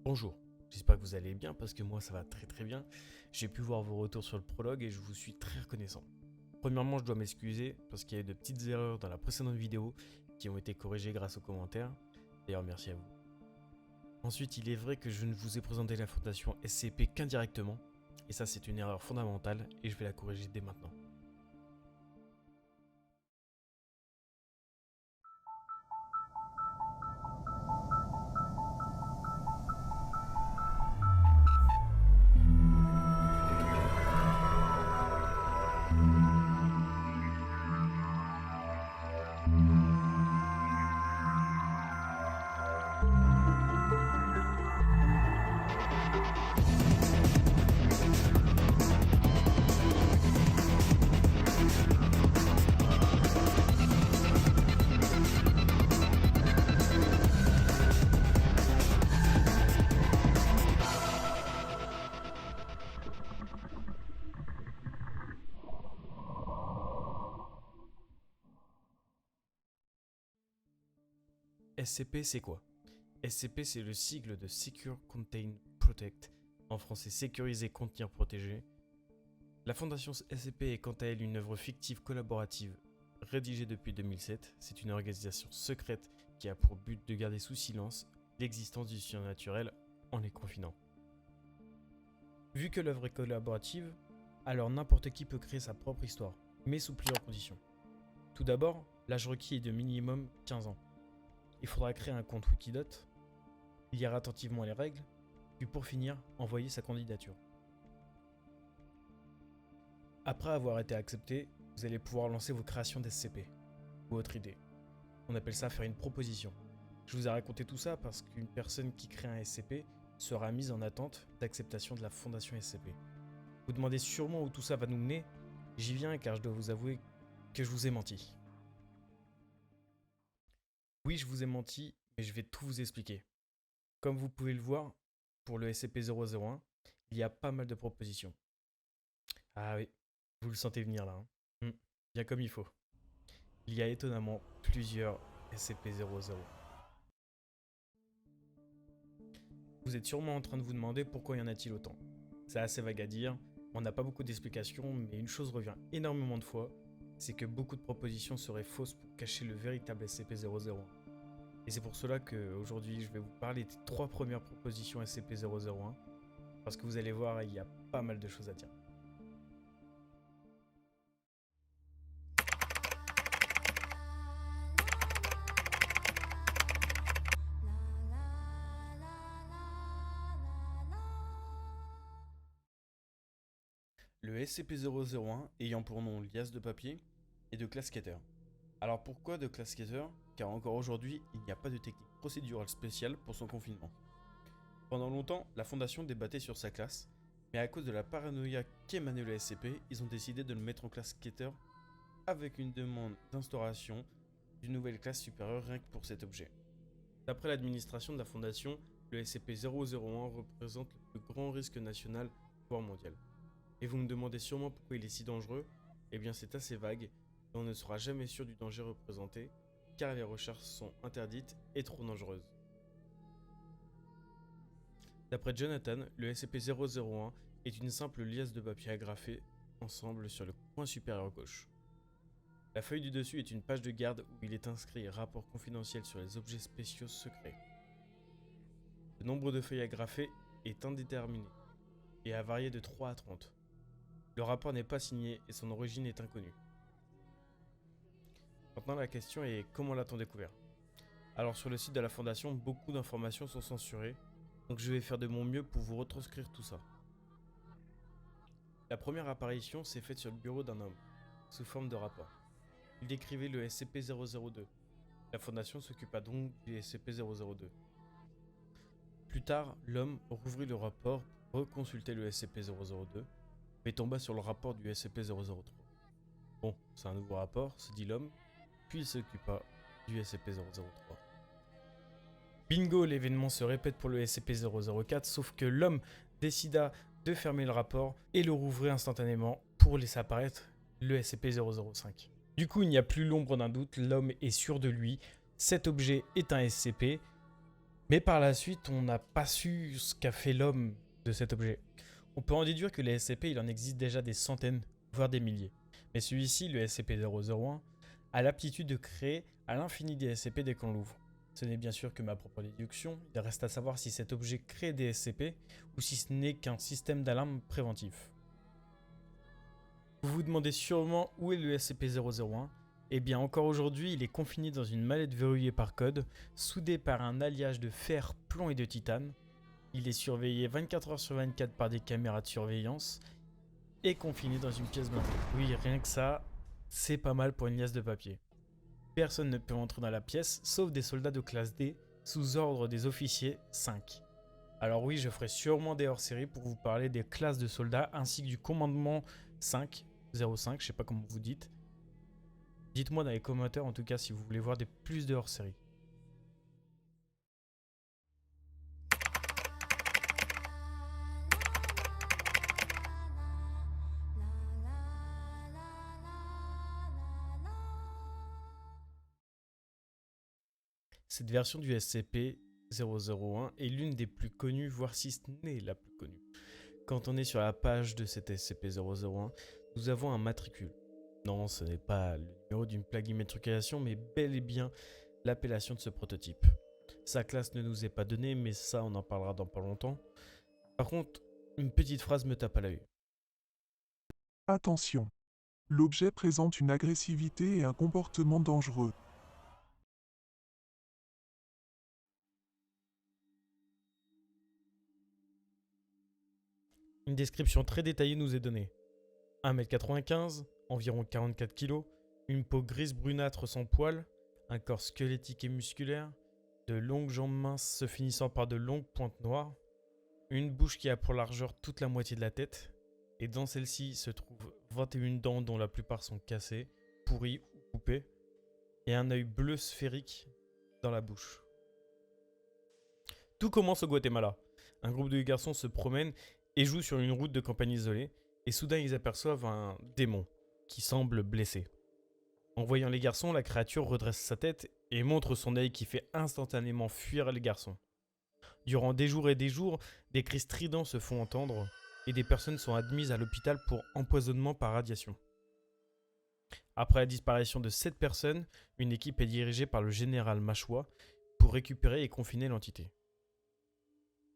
Bonjour, j'espère que vous allez bien parce que moi ça va très bien. J'ai pu voir vos retours sur le prologue et je vous suis très reconnaissant. Premièrement, je dois m'excuser parce qu'il y a eu de petites erreurs dans la précédente vidéo qui ont été corrigées grâce aux commentaires. D'ailleurs, merci à vous. Ensuite, il est vrai que je ne vous ai présenté la fondation SCP qu'indirectement et ça c'est une erreur fondamentale et je vais la corriger dès maintenant. SCP c'est quoi? SCP c'est le sigle de Secure, Contain, Protect, en français sécuriser, contenir, protéger. La fondation SCP est quant à elle une œuvre fictive collaborative rédigée depuis 2007. C'est une organisation secrète qui a pour but de garder sous silence l'existence du surnaturel en les confinant. Vu que l'œuvre est collaborative, alors n'importe qui peut créer sa propre histoire, mais sous plusieurs conditions. Tout d'abord, l'âge requis est de minimum 15 ans. Il faudra créer un compte Wikidot, lire attentivement les règles, puis pour finir, envoyer sa candidature. Après avoir été accepté, vous allez pouvoir lancer vos créations d'SCP, ou votre idée. On appelle ça faire une proposition. Je vous ai raconté tout ça parce qu'une personne qui crée un SCP sera mise en attente d'acceptation de la fondation SCP. Vous demandez sûrement où tout ça va nous mener. J'y viens car je dois vous avouer que je vous ai menti. Oui, je vous ai menti, mais je vais tout vous expliquer. Comme vous pouvez le voir, pour le SCP-001, il y a pas mal de propositions. Ah oui, vous le sentez venir là. Bien comme il faut. Il y a étonnamment plusieurs SCP-00. Vous êtes sûrement en train de vous demander pourquoi y en a-t-il autant. C'est assez vague à dire, on n'a pas beaucoup d'explications, mais une chose revient énormément de fois, c'est que beaucoup de propositions seraient fausses pour cacher le véritable SCP-001. Et c'est pour cela qu'aujourd'hui je vais vous parler des 3 premières propositions SCP-001, parce que vous allez voir, il y a pas mal de choses à dire. Le SCP-001 ayant pour nom liasse de papier et de classe Keter. Alors pourquoi de classe Keter? Car encore aujourd'hui, il n'y a pas de technique procédurale spéciale pour son confinement. Pendant longtemps, la Fondation débattait sur sa classe, mais à cause de la paranoïa qu'émanait le SCP, ils ont décidé de le mettre en classe Keter avec une demande d'instauration d'une nouvelle classe supérieure rien que pour cet objet. D'après l'administration de la Fondation, le SCP-001 représente le plus grand risque national, voire mondial. Et vous me demandez sûrement pourquoi il est si dangereux? Eh bien c'est assez vague, et on ne sera jamais sûr du danger représenté, car les recherches sont interdites et trop dangereuses. D'après Jonathan, le SCP-001 est une simple liasse de papier agrafé ensemble sur le coin supérieur gauche. La feuille du dessus est une page de garde où il est inscrit rapport confidentiel sur les objets spéciaux secrets. Le nombre de feuilles agrafées est indéterminé et a varié de 3 à 30. Le rapport n'est pas signé et son origine est inconnue. Maintenant la question est comment l'a-t-on découvert? Alors sur le site de la Fondation, beaucoup d'informations sont censurées, donc je vais faire de mon mieux pour vous retranscrire tout ça. La première apparition s'est faite sur le bureau d'un homme, sous forme de rapport. Il décrivait le SCP-002. La Fondation s'occupa donc du SCP-002. Plus tard, l'homme rouvrit le rapport pour reconsulter le SCP-002, mais tomba sur le rapport du SCP-003. Bon, c'est un nouveau rapport, se dit l'homme, puis il s'occupa du SCP-003. Bingo, l'événement se répète pour le SCP-004, sauf que l'homme décida de fermer le rapport et le rouvrir instantanément pour laisser apparaître le SCP-005. Du coup, il n'y a plus l'ombre d'un doute, l'homme est sûr de lui, cet objet est un SCP, Mais par la suite, on n'a pas su ce qu'a fait l'homme de cet objet. On peut en déduire que les SCP, il en existe déjà des centaines, voire des milliers. Mais celui-ci, le SCP-001, a l'aptitude de créer à l'infini des SCP dès qu'on l'ouvre. Ce n'est bien sûr que ma propre déduction, il reste à savoir si cet objet crée des SCP ou si ce n'est qu'un système d'alarme préventif. Vous vous demandez sûrement où est le SCP-001 ? Eh bien encore aujourd'hui, il est confiné dans une mallette verrouillée par code, soudée par un alliage de fer, plomb et de titane. Il est surveillé 24 heures sur 24 par des caméras de surveillance et confiné dans une pièce blindée. Oui, rien que ça, c'est pas mal pour une liasse de papier. Personne ne peut entrer dans la pièce, sauf des soldats de classe D, sous ordre des officiers 5. Alors oui, je ferai sûrement des hors-séries pour vous parler des classes de soldats ainsi que du commandement 5, 05, je sais pas comment vous dites. Dites-moi dans les commentaires en tout cas si vous voulez voir plus de hors-séries. Cette version du SCP-001 est l'une des plus connues, voire si ce n'est la plus connue. Quand on est sur la page de cet SCP-001, nous avons un matricule. Non, ce n'est pas le numéro d'une plaque d'immatriculation, mais bel et bien l'appellation de ce prototype. Sa classe ne nous est pas donnée, mais ça on en parlera dans pas longtemps. Par contre, une petite phrase me tape à l'œil. Attention. L'objet présente une agressivité et un comportement dangereux. Une description très détaillée nous est donnée. 1m95, environ 44 kg, une peau grise brunâtre sans poils, un corps squelettique et musculaire, de longues jambes minces se finissant par de longues pointes noires, une bouche qui a pour largeur toute la moitié de la tête, et dans celle-ci se trouvent 21 dents dont la plupart sont cassées, pourries ou coupées, et un œil bleu sphérique dans la bouche. Tout commence au Guatemala. Un groupe de garçons se promène et joue sur une route de campagne isolée, et soudain ils aperçoivent un démon qui semble blessé. En voyant les garçons, la créature redresse sa tête et montre son œil qui fait instantanément fuir les garçons. Durant des jours et des cris stridents se font entendre et des personnes sont admises à l'hôpital pour empoisonnement par radiation. Après la disparition de 7 personnes, une équipe est dirigée par le général Machoua pour récupérer et confiner l'entité.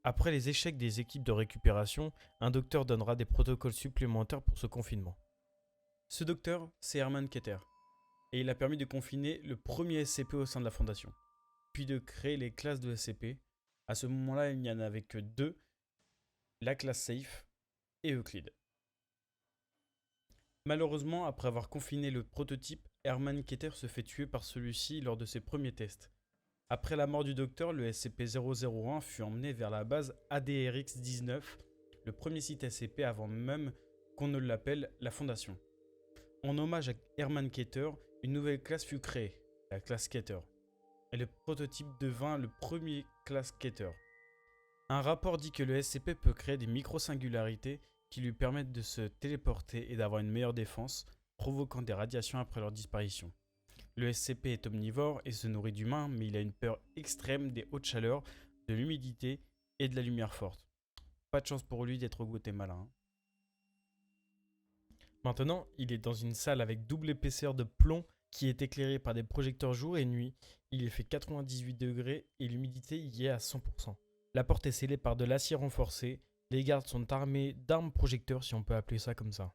Après les échecs des équipes de récupération, un docteur donnera des protocoles supplémentaires pour ce confinement. Ce docteur, c'est Herman Keter, et il a permis de confiner le premier SCP au sein de la Fondation, puis de créer les classes de SCP. À ce moment-là, il n'y en avait que 2, la classe Safe et Euclide. Malheureusement, après avoir confiné le prototype, Herman Keter se fait tuer par celui-ci lors de ses premiers tests. Après la mort du docteur, le SCP-001 fut emmené vers la base ADRX-19, le premier site SCP avant même qu'on ne l'appelle la Fondation. En hommage à Herman Keter, une nouvelle classe fut créée, la classe Keter, et le prototype devint le premier classe Keter. Un rapport dit que le SCP peut créer des micro-singularités qui lui permettent de se téléporter et d'avoir une meilleure défense, provoquant des radiations après leur disparition. Le SCP est omnivore et se nourrit d'humains, mais il a une peur extrême des hautes chaleurs, de l'humidité et de la lumière forte. Pas de chance pour lui d'être au Guatemala. Maintenant, il est dans une salle avec double épaisseur de plomb qui est éclairée par des projecteurs jour et nuit. Il fait 98 degrés et l'humidité y est à 100%. La porte est scellée par de l'acier renforcé. Les gardes sont armés d'armes projecteurs, si on peut appeler ça comme ça.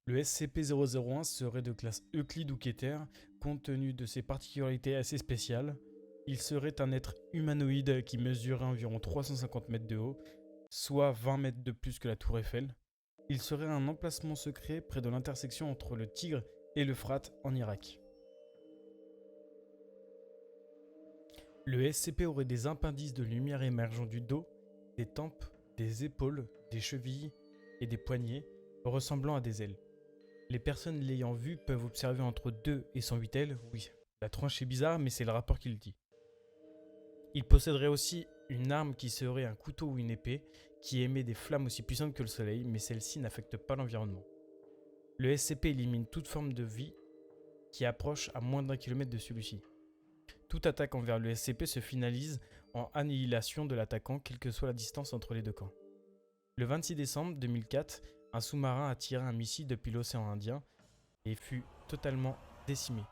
Le SCP-001 serait de classe Euclide ou Keter, compte tenu de ses particularités assez spéciales. Il serait un être humanoïde qui mesurerait environ 350 mètres de haut, soit 20 mètres de plus que la tour Eiffel. Il serait un emplacement secret près de l'intersection entre le Tigre et l'Euphrate en Irak. Le SCP aurait des appendices de lumière émergeant du dos, des tempes, des épaules, des chevilles et des poignets, ressemblant à des ailes. Les personnes l'ayant vu peuvent observer entre 2 et 108 ailes, oui. La tranche est bizarre, mais c'est le rapport qui le dit. Il posséderait aussi une arme qui serait un couteau ou une épée qui émet des flammes aussi puissantes que le soleil, mais celle-ci n'affecte pas l'environnement. Le SCP élimine toute forme de vie qui approche à moins d'1 kilomètre de celui-ci. Toute attaque envers le SCP se finalise en annihilation de l'attaquant, quelle que soit la distance entre les deux camps. Le 26 décembre 2004, un sous-marin a tiré un missile depuis l'océan Indien et fut totalement décimé.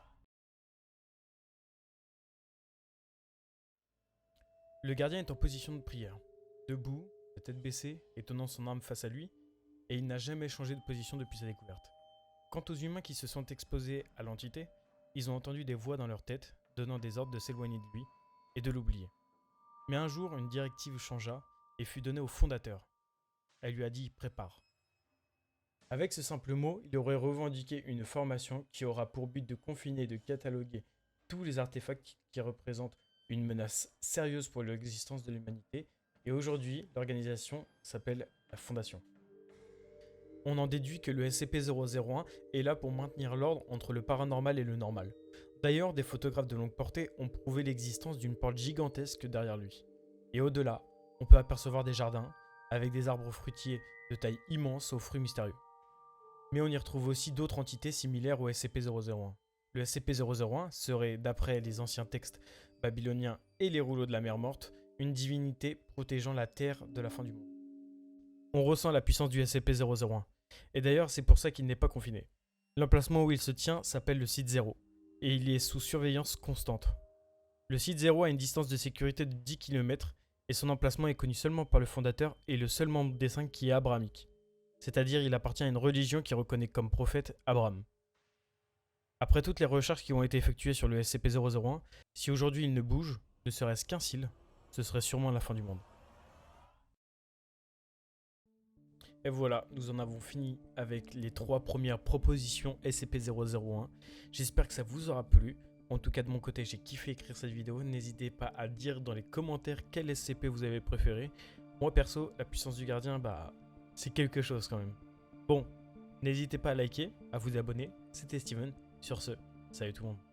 Le gardien est en position de prière, debout, la tête baissée et tenant son arme face à lui, et il n'a jamais changé de position depuis sa découverte. Quant aux humains qui se sont exposés à l'entité, ils ont entendu des voix dans leur tête, donnant des ordres de s'éloigner de lui et de l'oublier. Mais un jour, une directive changea et fut donnée au fondateur. Elle lui a dit « prépare ». Avec ce simple mot, il aurait revendiqué une formation qui aura pour but de confiner et de cataloguer tous les artefacts qui représentent une menace sérieuse pour l'existence de l'humanité, et aujourd'hui, l'organisation s'appelle la Fondation. On en déduit que le SCP-001 est là pour maintenir l'ordre entre le paranormal et le normal. D'ailleurs, des photographes de longue portée ont prouvé l'existence d'une porte gigantesque derrière lui. Et au-delà, on peut apercevoir des jardins, avec des arbres fruitiers de taille immense aux fruits mystérieux. Mais on y retrouve aussi d'autres entités similaires au SCP-001. Le SCP-001 serait, d'après les anciens textes babyloniens et les rouleaux de la mer morte, une divinité protégeant la Terre de la fin du monde. On ressent la puissance du SCP-001, et d'ailleurs c'est pour ça qu'il n'est pas confiné. L'emplacement où il se tient s'appelle le site 0, et il est sous surveillance constante. Le site 0 a une distance de sécurité de 10 km, et son emplacement est connu seulement par le fondateur et le seul membre des 5 qui est abrahamique. C'est-à-dire il appartient à une religion qui reconnaît comme prophète Abraham. Après toutes les recherches qui ont été effectuées sur le SCP-001, si aujourd'hui il ne bouge, ne serait-ce qu'un cil, ce serait sûrement la fin du monde. Et voilà, nous en avons fini avec les 3 premières propositions SCP-001. J'espère que ça vous aura plu. En tout cas de mon côté, j'ai kiffé écrire cette vidéo. N'hésitez pas à dire dans les commentaires quel SCP vous avez préféré. Moi perso, la puissance du gardien, c'est quelque chose quand même. Bon, n'hésitez pas à liker, à vous abonner. C'était Steven. Sur ce, salut tout le monde.